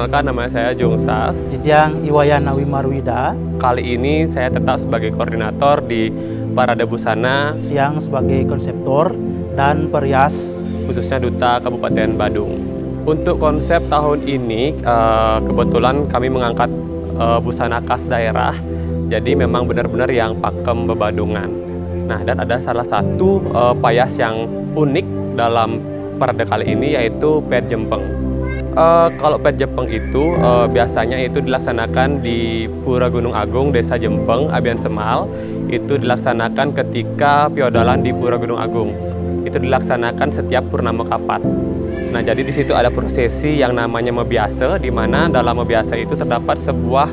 perkenalkan, nama saya Jungsas. Sidang Iwayana Wimarwida. Kali ini saya tetap sebagai koordinator di Parade Busana, yang sebagai konseptor dan perias, khususnya Duta Kabupaten Badung. Untuk konsep tahun ini, kebetulan kami mengangkat busana khas daerah, jadi memang benar-benar yang pakem bebadungan. Nah, dan ada salah satu payas yang unik dalam parade kali ini, yaitu pet jempeng. Kalau pet jempeng itu biasanya itu dilaksanakan di Pura Gunung Agung, Desa Jempeng, Abian Semal. Itu dilaksanakan ketika piodalan di Pura Gunung Agung. Itu dilaksanakan setiap purnama kapat. Nah, jadi di situ ada prosesi yang namanya mebiasa, di mana dalam mebiasa itu terdapat sebuah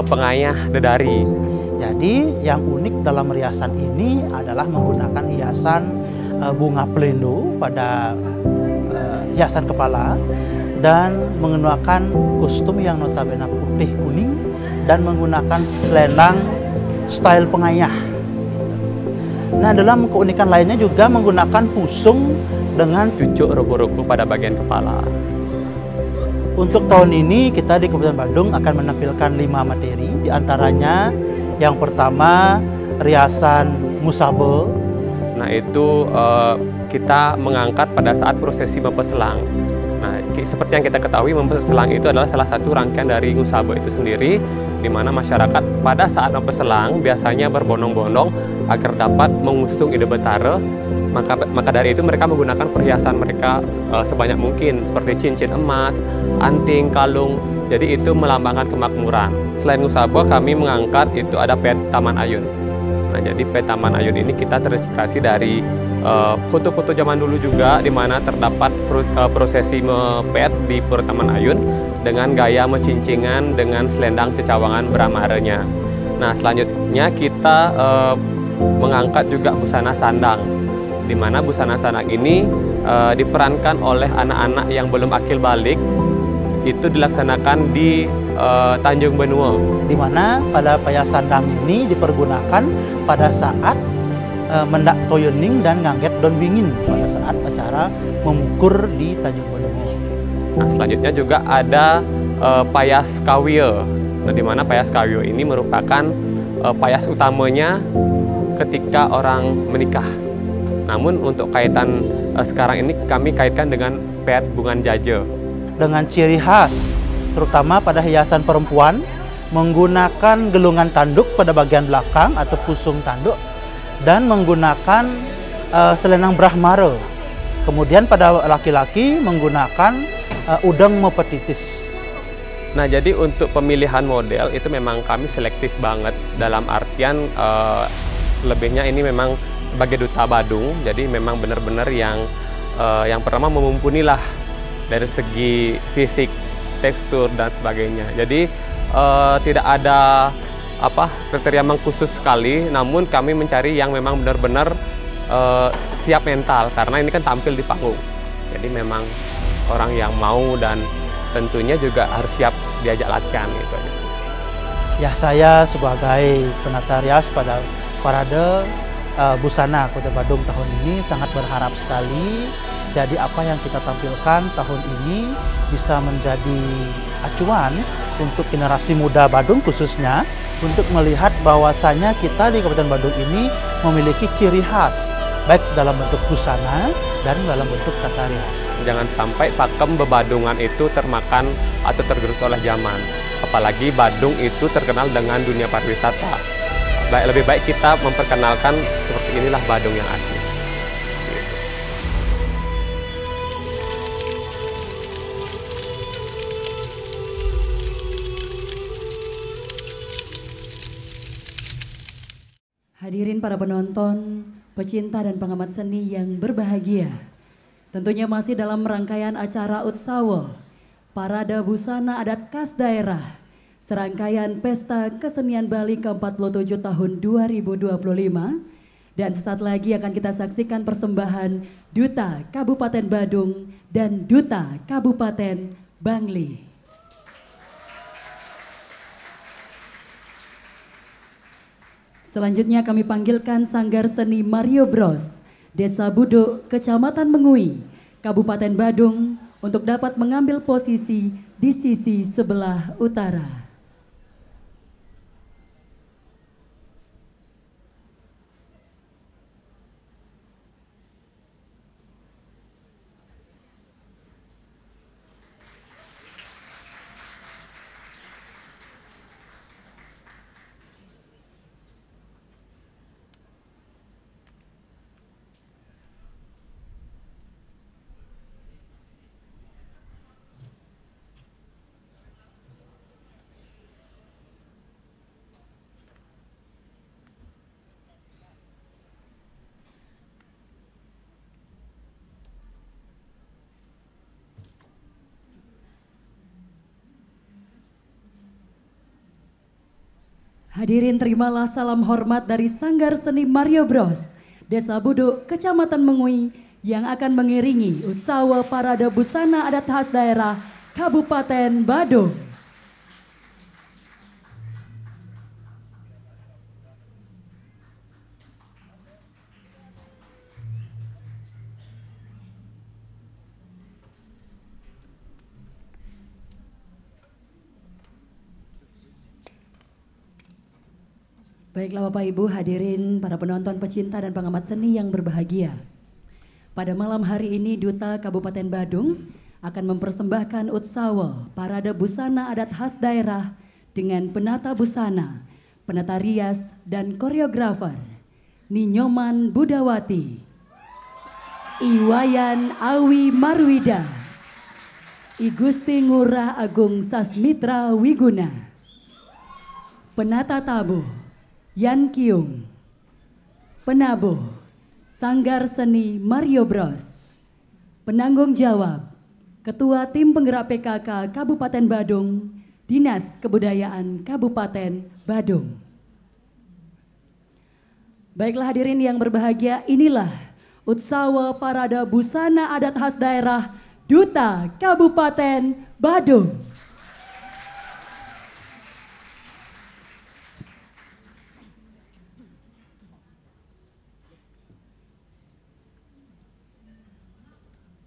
pengayah dedari. Jadi yang unik dalam riasan ini adalah menggunakan hiasan bunga pelindung pada hiasan kepala, dan menggunakan kostum yang notabene putih kuning, dan menggunakan selendang style pengayah. Nah, dalam keunikan lainnya juga menggunakan pusung dengan cucuk ruku-ruku pada bagian kepala. Untuk tahun ini kita di Kabupaten Badung akan menampilkan 5 materi, diantaranya yang pertama riasan musabe. Nah, itu kita mengangkat pada saat prosesi mempeselang. Nah, seperti yang kita ketahui, mempeselang itu adalah salah satu rangkaian dari musabe itu sendiri, di mana masyarakat pada saat mempeselang biasanya berbondong-bondong agar dapat mengusung ide betara. Maka dari itu mereka menggunakan perhiasan mereka sebanyak mungkin, seperti cincin emas, anting, kalung. Jadi itu melambangkan kemakmuran. Selain musabe, kami mengangkat itu ada pet Taman Ayun. Nah, jadi pet Taman Ayun ini kita terinspirasi dari foto-foto zaman dulu juga, di mana terdapat prosesi mepet di Pura Taman Ayun dengan gaya mecincingan dengan selendang cecawangan bramarenya. Nah, selanjutnya kita mengangkat juga busana sandang, di mana busana sandang ini diperankan oleh anak-anak yang belum akil balik. Itu dilaksanakan di Tanjung Benua, di mana pada payas sandang ini dipergunakan pada saat mendak toyoning dan ngangget daun bingin pada saat acara mengukur di Tanjung Benua. Nah, selanjutnya juga ada payas kawio. Nah, di mana payas kawio ini merupakan payas utamanya ketika orang menikah. Namun untuk kaitan sekarang ini kami kaitkan dengan pet bungan jaje. Dengan ciri khas, terutama pada hiasan perempuan, menggunakan gelungan tanduk pada bagian belakang atau pusung tanduk, dan menggunakan selendang brahmara. Kemudian pada laki-laki menggunakan udang mopetitis. Nah, jadi untuk pemilihan model itu memang kami selektif banget, dalam artian selebihnya ini memang sebagai Duta Badung, jadi memang benar-benar yang pertama memumpuni lah dari segi fisik, tekstur dan sebagainya. Jadi tidak ada kriteria mengkhusus sekali, namun kami mencari yang memang benar-benar siap mental, karena ini kan tampil di panggung. Jadi memang orang yang mau dan tentunya juga harus siap diajak latihan, gitu aja sih. Ya, saya sebagai penata rias pada Parade Busana Kota Badung tahun ini sangat berharap sekali. Jadi apa yang kita tampilkan tahun ini bisa menjadi acuan untuk generasi muda Badung khususnya, untuk melihat bahwasanya kita di Kabupaten Badung ini memiliki ciri khas, baik dalam bentuk busana dan dalam bentuk tata rias. Jangan sampai pakem bebadungan itu termakan atau tergerus oleh zaman. Apalagi Badung itu terkenal dengan dunia pariwisata. Lebih baik kita memperkenalkan seperti inilah Badung yang asli. Hadirin para penonton, pecinta dan pengamat seni yang berbahagia. Tentunya masih dalam rangkaian acara Utsawa, Parade Busana Adat Khas Daerah, serangkaian Pesta Kesenian Bali ke-47 tahun 2025. Dan sesaat lagi akan kita saksikan persembahan Duta Kabupaten Badung dan Duta Kabupaten Bangli. Selanjutnya kami panggilkan Sanggar Seni Mario Bros, Desa Buduk, Kecamatan Mengui, Kabupaten Badung, untuk dapat mengambil posisi di sisi sebelah utara. Hadirin, terimalah salam hormat dari Sanggar Seni Mario Bros, Desa Buduk, Kecamatan Mengui, yang akan mengiringi Utsawa Parade Busana Adat Khas Daerah Kabupaten Badung. Baiklah Bapak Ibu, hadirin para penonton, pecinta dan pengamat seni yang berbahagia. Pada malam hari ini Duta Kabupaten Badung akan mempersembahkan Utsawa Parade Busana Adat Khas Daerah dengan penata busana, penata rias dan koreografer Ninyoman Budawati, Iwayan Awi Marwida, I Gusti Ngurah Agung Sasmitra Wiguna, penata tabuh Yan Kyung, penabuh Sanggar Seni Mario Bros, penanggung jawab Ketua Tim Penggerak PKK Kabupaten Badung, Dinas Kebudayaan Kabupaten Badung. Baiklah hadirin yang berbahagia, inilah Utsawa Parade Busana Adat Khas Daerah Duta Kabupaten Badung.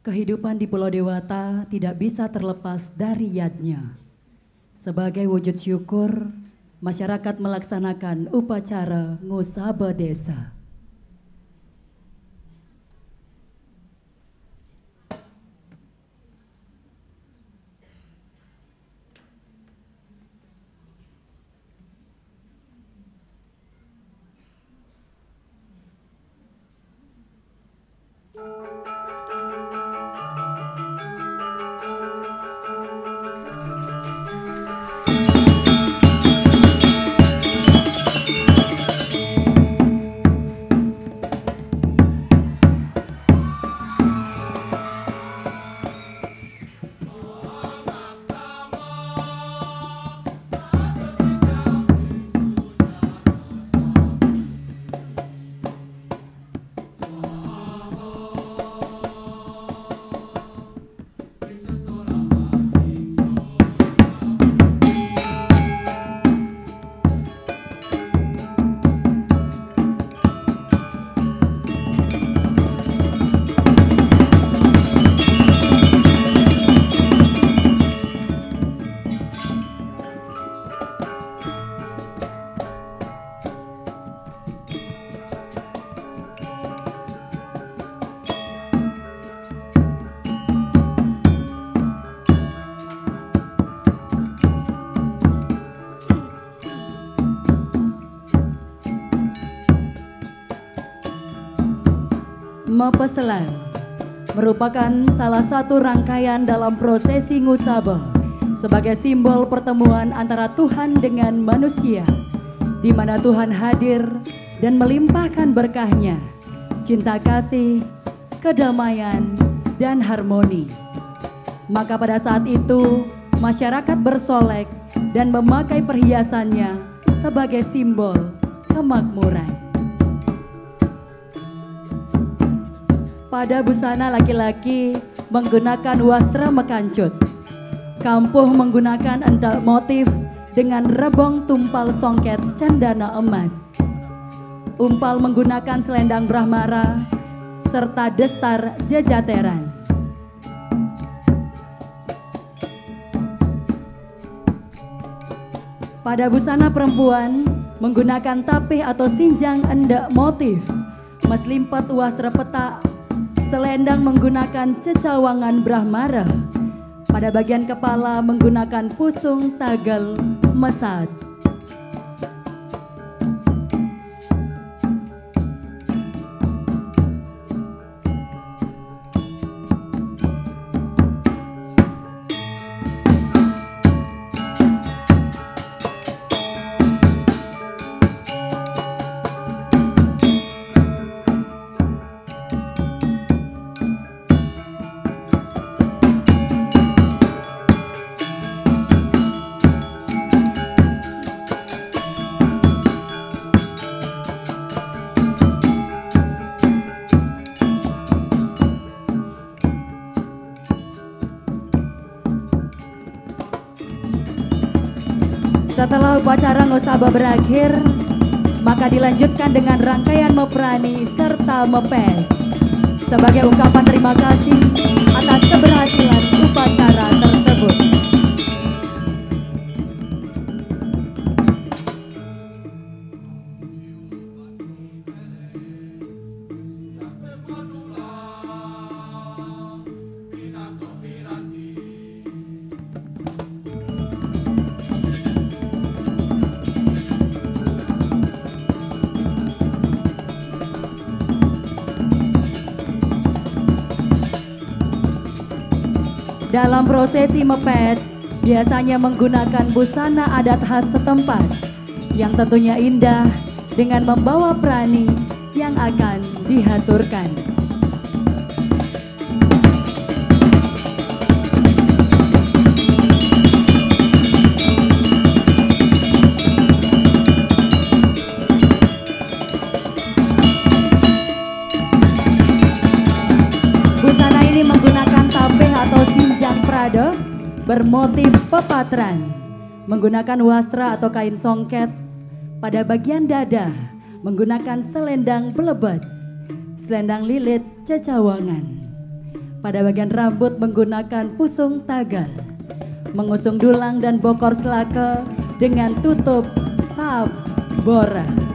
Kehidupan di Pulau Dewata tidak bisa terlepas dari yadnya. Sebagai wujud syukur, masyarakat melaksanakan upacara ngusaba desa. Mepeselan merupakan salah satu rangkaian dalam prosesi ngusaba sebagai simbol pertemuan antara Tuhan dengan manusia, di mana Tuhan hadir dan melimpahkan berkahnya, cinta kasih, kedamaian, dan harmoni. Maka pada saat itu masyarakat bersolek dan memakai perhiasannya sebagai simbol kemakmuran. Pada busana laki-laki menggunakan wastra mekancut, kampuh menggunakan endak motif dengan rebong tumpal songket cendana emas, umpal menggunakan selendang brahmara serta destar jajateran. Pada busana perempuan menggunakan tapih atau sinjang endak motif, meslimpet wastra petak, selendang menggunakan cecawangan brahmara. Pada bagian kepala menggunakan pusung tagal mesat. Setelah upacara ngosaba berakhir, maka dilanjutkan dengan rangkaian meprani serta mepet sebagai ungkapan terima kasih atas keberhasilan upacara tersebut. Dalam prosesi mepet, biasanya menggunakan busana adat khas setempat yang tentunya indah dengan membawa prani yang akan dihaturkan. Busana ini menggunakan tapeh atau sinjang prada bermotif pepatran, menggunakan wastra atau kain songket. Pada bagian dada menggunakan selendang belebet, selendang lilit cecawangan. Pada bagian rambut menggunakan pusung tagal, mengusung dulang dan bokor selaka dengan tutup sabora.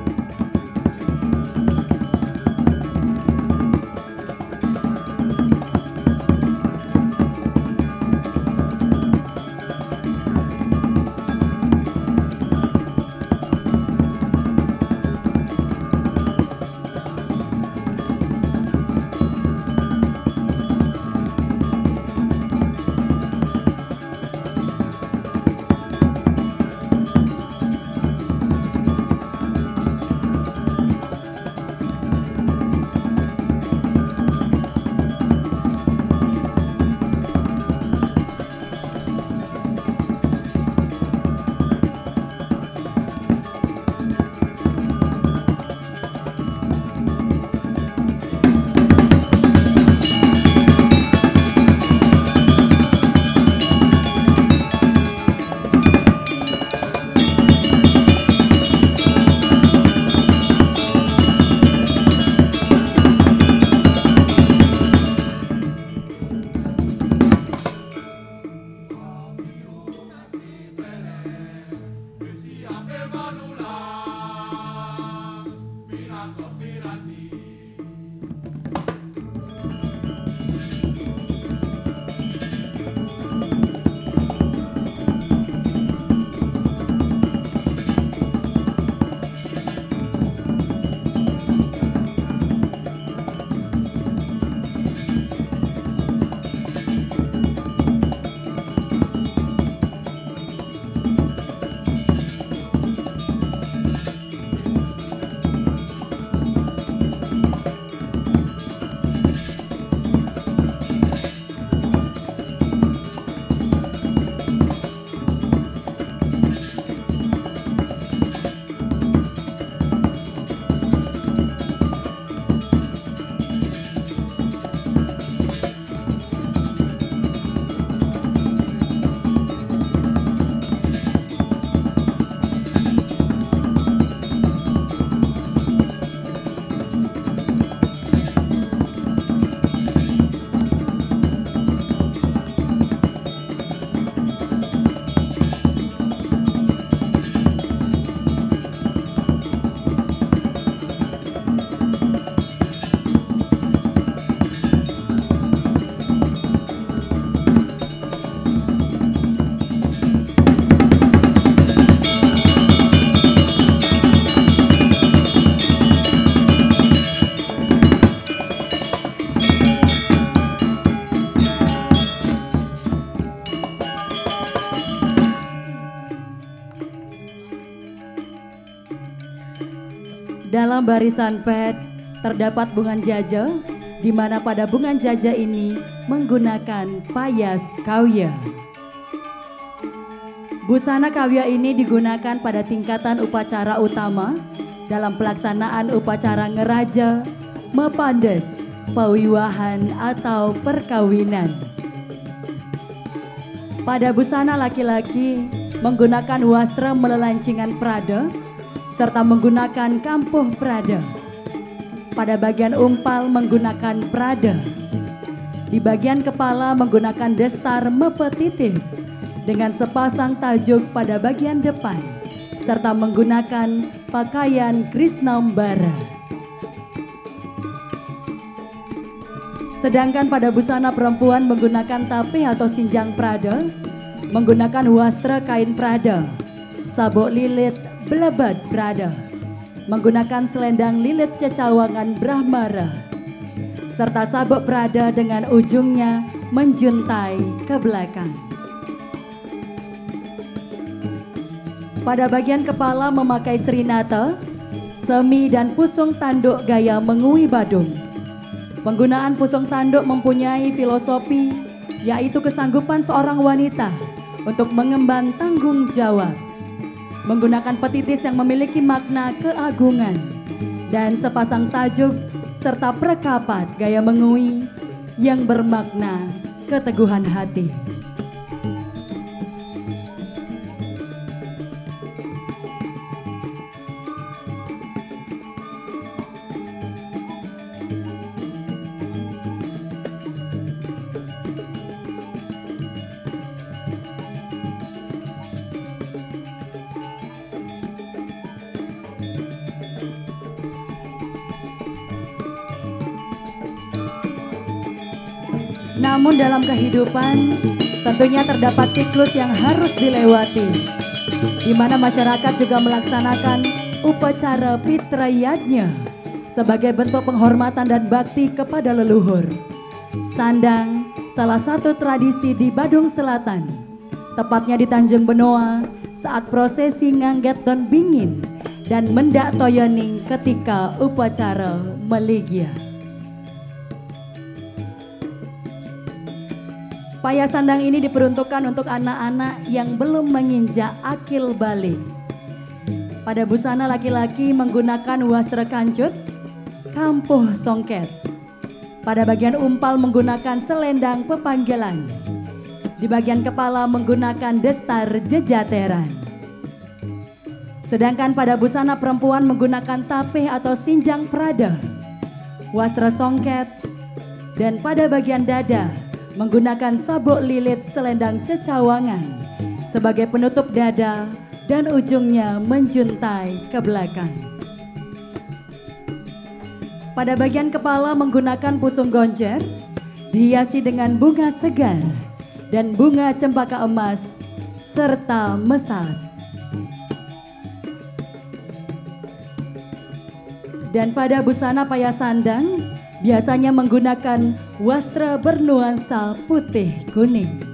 Dalam barisan pet terdapat bungan jaja, di mana pada bungan jaja ini menggunakan payas kawya. Busana kawya ini digunakan pada tingkatan upacara utama dalam pelaksanaan upacara ngeraja, mepandes, pawiwahan atau perkawinan. Pada busana laki-laki menggunakan wastra melelancingan prada serta menggunakan kampuh prada. Pada bagian umpal menggunakan prada. Di bagian kepala menggunakan destar mepetitis dengan sepasang tajuk pada bagian depan serta menggunakan pakaian krisnambara. Sedangkan pada busana perempuan menggunakan tapih atau sinjang prada, menggunakan wastra kain prada, sabuk lilit belebat prada, menggunakan selendang lilit cecawangan brahmara, serta sabuk prada dengan ujungnya menjuntai ke belakang. Pada bagian kepala memakai srinata, semi dan pusung tanduk gaya mengui badung. Penggunaan pusung tanduk mempunyai filosofi, yaitu kesanggupan seorang wanita untuk mengemban tanggung jawab. Menggunakan petitis yang memiliki makna keagungan dan sepasang tajuk serta prekapat gaya mengui yang bermakna keteguhan hati. Namun dalam kehidupan tentunya terdapat siklus yang harus dilewati, di mana masyarakat juga melaksanakan upacara pitrayatnya sebagai bentuk penghormatan dan bakti kepada leluhur. Sandang salah satu tradisi di Badung Selatan, tepatnya di Tanjung Benoa, saat prosesi ngangget don bingin dan mendak toyoning ketika upacara meligya. Payas sandang ini diperuntukkan untuk anak-anak yang belum menginjak akil balik. Pada busana laki-laki menggunakan wastra kancut, kampuh songket. Pada bagian umpal menggunakan selendang pepanggilan. Di bagian kepala menggunakan destar jejateran. Sedangkan pada busana perempuan menggunakan tapih atau sinjang prada, wastra songket, dan pada bagian dada menggunakan sabuk lilit selendang cecawangan sebagai penutup dada dan ujungnya menjuntai ke belakang. Pada bagian kepala menggunakan pusung goncer dihiasi dengan bunga segar dan bunga cempaka emas serta mesat. Dan pada busana payas sandang biasanya menggunakan wastra bernuansa putih kuning.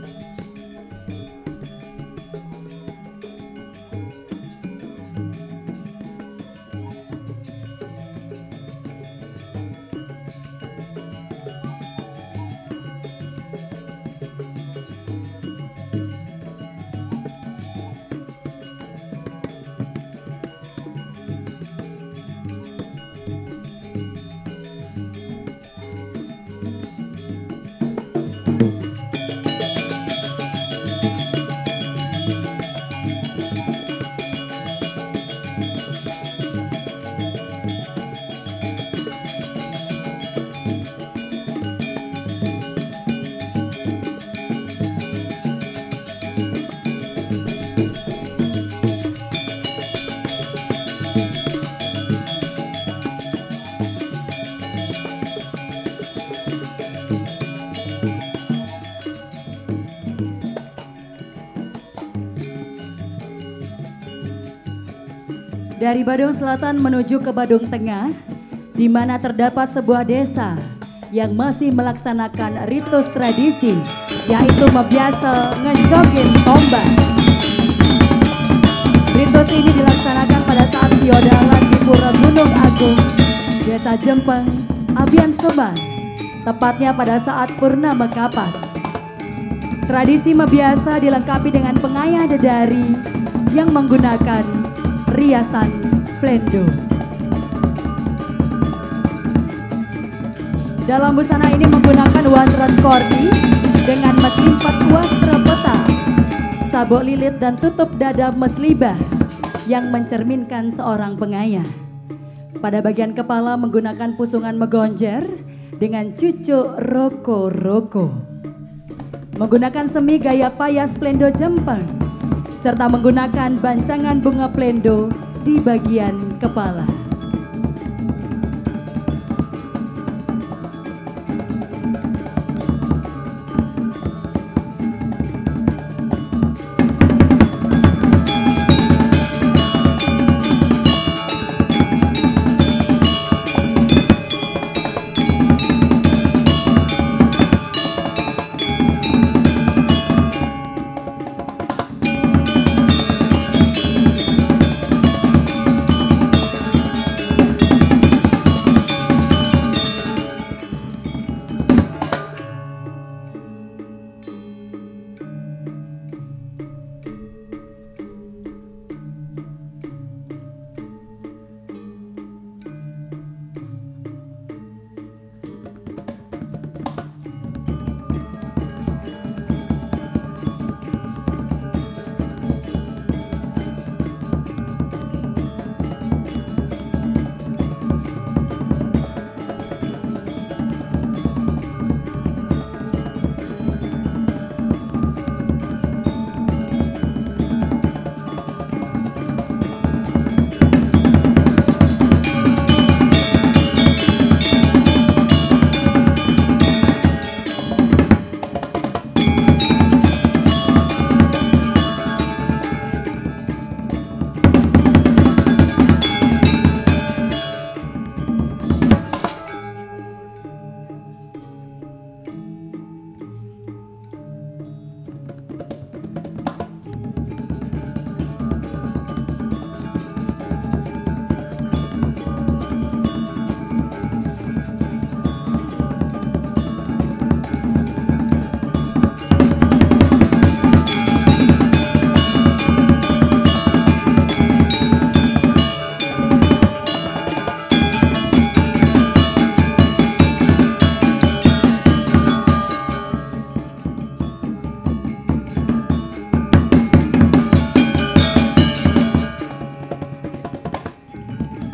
Dari Badung Selatan menuju ke Badung Tengah, di mana terdapat sebuah desa yang masih melaksanakan ritus tradisi, yaitu membiasa ngejogin tombak. Ritus ini dilaksanakan pada saat diodalan di Pura Gunung Agung panggung Desa Jempeng, Abian Seban, tepatnya pada saat Purnama Kapat. Tradisi mebiasa dilengkapi dengan pengayah dedari yang menggunakan riasan plendo. Dalam busana ini menggunakan wastra skordi dengan mesin 4 wastra peta, sabuk lilit dan tutup dada meslibah yang mencerminkan seorang pengayah. Pada bagian kepala menggunakan pusungan megonjer dengan cucuk roko-roko. Menggunakan semi gaya payas plendo Jempeng serta menggunakan bancangan bunga plendo di bagian kepala.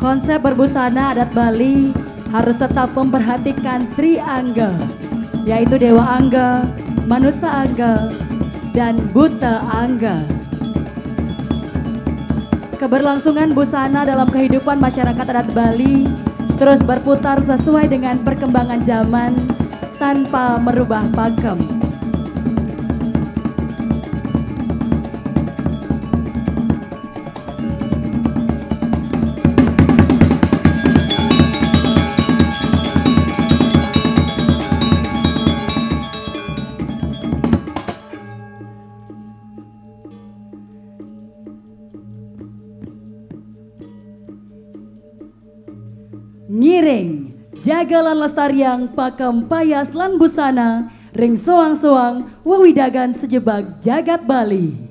Konsep berbusana adat Bali harus tetap memperhatikan triangga, yaitu Dewa Angga, Manusa Angga, dan Buta Angga. Keberlangsungan busana dalam kehidupan masyarakat adat Bali terus berputar sesuai dengan perkembangan zaman tanpa merubah pakem. Ngiring, jagalan lestariang pakem payas lan busana, ring soang-soang, wawidagan sejebak jagat Bali.